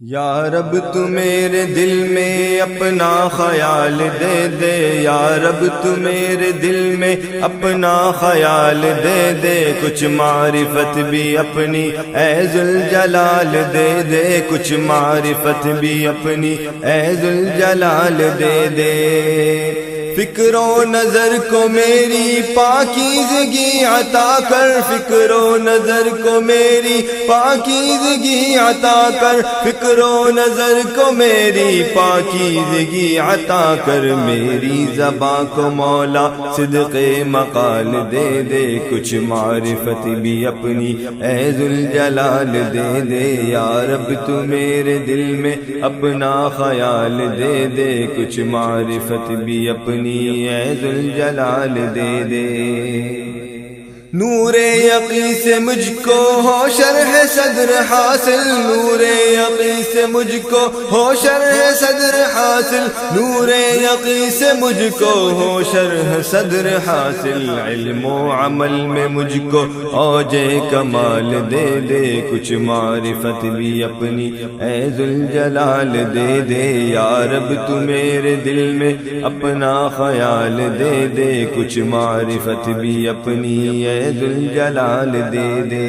یا رب تو میرے دل میں اپنا خیال دے دے، یا رب تو میرے دل میں اپنا خیال دے دے، کچھ معرفت بھی اپنی اے ذوالجلال دے دے، کچھ معرفت بھی اپنی اے ذوالجلال دے دے۔ فکر و نظر کو میری پاکیزگی عطا کر، فکر و نظر کو میری پاکیزگی عطا کر، فکر و نظر کو میری پاکیزگی عطا کر، میری زبان کو مولا صدق مقال دے دے، کچھ معرفت بھی اپنی اے ذوالجلال دے دے، یا رب تو میرے دل میں اپنا خیال دے دے، کچھ معرفت بھی اپنی اے ذوالجلال دے دے۔ نور یقین سے مجھ کو ہو شرح صدر حاصل، نور یقین سے مجھ کو ہو شرح صدر حاصل، نور یقین سے مجھ کو ہو شرح صدر حاصل، علم و عمل میں مجھ کو اوج کمال دے دے، کچھ معرفت بھی اپنی اے ذوالجلال دے دے، یا رب تو میرے دل میں اپنا خیال دے دے، کچھ معرفت بھی اپنی اے ذوالجلال دے دے۔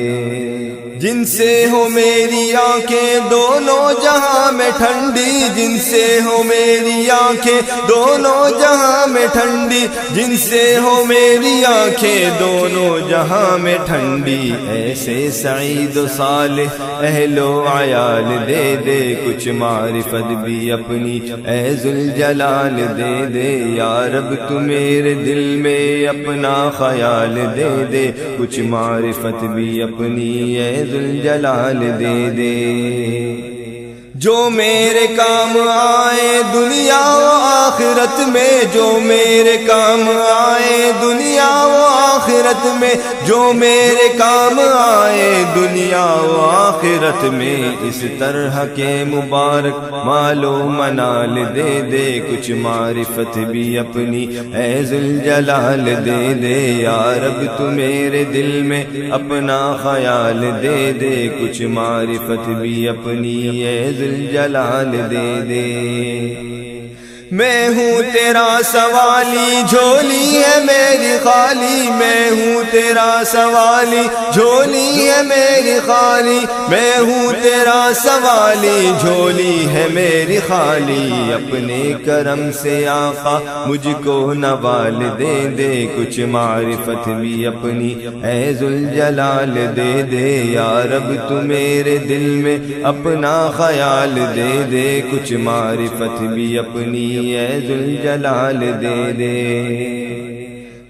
جن سے ہو میری آنکھیں دونوں جہاں میں ٹھنڈی، جن سے ہو میری آنکھیں دونوں جہاں میں ٹھنڈی، جن سے ہو میری آنکھیں دونوں جہاں میں ٹھنڈی، ایسے سعید و صالح اہل و عیال دے دے، کچھ معرفت بھی اپنی اے ذوالجلال دے دے، یا رب تو میرے دل میں اپنا خیال دے دے، کچھ معرفت بھی اپنی اے ذوالجلال دے دے۔ جو میرے کام آئے دنیا و آخرت میں، جو میرے کام آئے دنیا و آخرت میں، جو میرے کام آئے دنیا و آخرت میں، اس طرح کے مبارک مال و منال دے دے، کچھ معرفت بھی اپنی اے ذوالجلال دے دے، یا رب تو میرے دل میں اپنا خیال دے دے، کچھ معرفت بھی اپنی اے ذوالجلال دے دے۔ میں ہوں تیرا سوالی جھولی ہے میری خالی، میں ہوں تیرا سوالی جھولی ہے میری خالی، میں ہوں تیرا سوالی جھولی ہے میری خالی، اپنے کرم سے آقا مجھ کو نوال دے دے، کچھ معرفت بھی اپنی اے ذوالجلال دے دے، یا رب تو میرے دل میں اپنا خیال دے دے، کچھ معرفت بھی اپنی اے ذوالجلال دے دے۔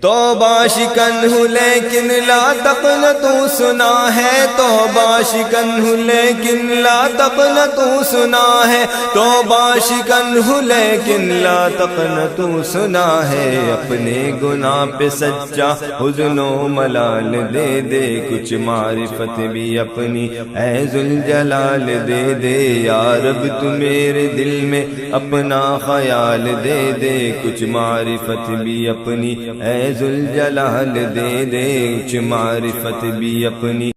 توبہ شکن ہوں لیکن لا تقنطوا سنا ہے، توبہ شکن ہوں لیکن لا تقنطوا سنا ہے، توبہ شکن ہوں لیکن لا تقنطوا سنا ہے، اپنے گناہ پہ سچا حزن و ملال دے دے، کچھ معرفت بھی اپنی اے ذوالجلال دے دے، یا رب تو میرے دل میں اپنا خیال دے دے، کچھ معرفت بھی اپنی اے ذوالجلال دے دے، کچھ معرفت بھی اپنی